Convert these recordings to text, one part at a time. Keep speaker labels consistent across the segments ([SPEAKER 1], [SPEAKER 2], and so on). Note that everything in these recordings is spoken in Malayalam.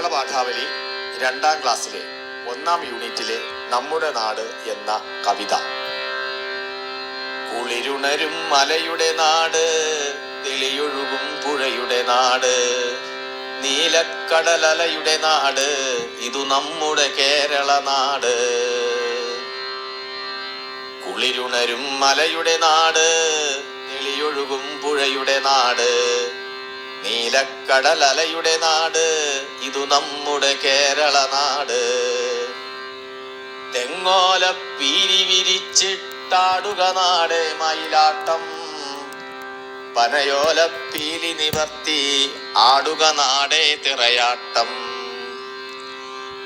[SPEAKER 1] കേരള പാഠാവലി 2ാം ക്ലാസ്സിലെ 1ാം യൂണിറ്റിലെ നമ്മുടെ നാട് എന്ന കവിത. കുളിരുണരും മലയുടെ നാട്, തെളിയൊഴുകും പുഴയുടെ നാട്, നീലക്കടലലയുടെ നാട്, ഇതു നമ്മുടെ കേരള നാട്. കുളിരുണരും മലയുടെ നാട്, തെളിയൊഴുകും പുഴയുടെ നാട്, നീലക്കടലലയുടെ നാട്, ഇതു നമ്മുടെ കേരള നാട്. തെങ്ങോല പീലി വിരിച്ചിട്ടാടുക നാട് മയിലാട്ടം, പനയോല പീലി നിവർത്തി ആടുക നാടേ തിറയാട്ടം.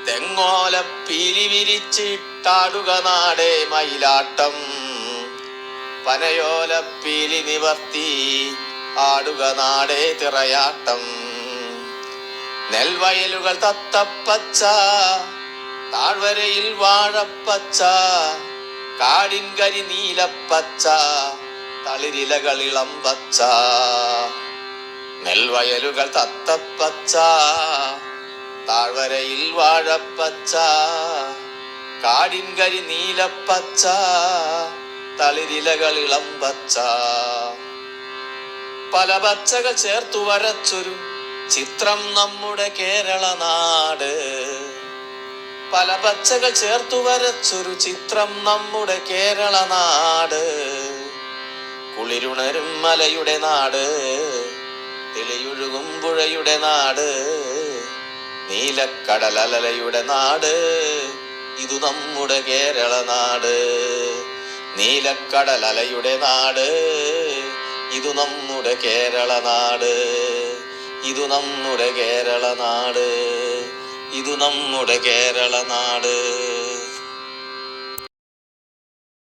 [SPEAKER 1] തെങ്ങോല പീലി വിരിച്ചിട്ടാടുക നാടേ മയിലാട്ടം, പനയോല പീലി നിവർത്തി ആടുക നാടേ തിറയാട്ടം. നെൽവയലുകൾ തത്തപ്പച്ച, താഴ്വരയിൽ വാഴപ്പച്ച, കാടിൻ കരി നീലപ്പച്ച, തളിരിലകൾ ഇളം പച്ച. നെൽവയലുകൾ തത്തപ്പച്ച, താഴ്വരയിൽ വാഴപ്പച്ച, കാടിൻ കരി നീലപ്പച്ച, തളിരിലകൾ ഇളം പച്ച. പല പച്ചകൾ ചേർത്തു വരച്ചൊരു ചിത്രം നമ്മുടെ കേരള നാട്. പല പച്ചകൾ ചേർത്തു വരച്ചൊരു ചിത്രം നമ്മുടെ കേരള നാട്. കുളിരുണരും മലയുടെ നാട്, തെളിയൊഴുകും പുഴയുടെ നാട്, നീലക്കടലലയുടെ നാട്, ഇതു നമ്മുടെ കേരള നാട്. നീലക്കടലലയുടെ നാട്, ഇതു നമ്മുടെ കേരള നാട്. ഇതു നമ്മുടെ കേരള നാട്. ഇതു നമ്മുടെ കേരള നാട്.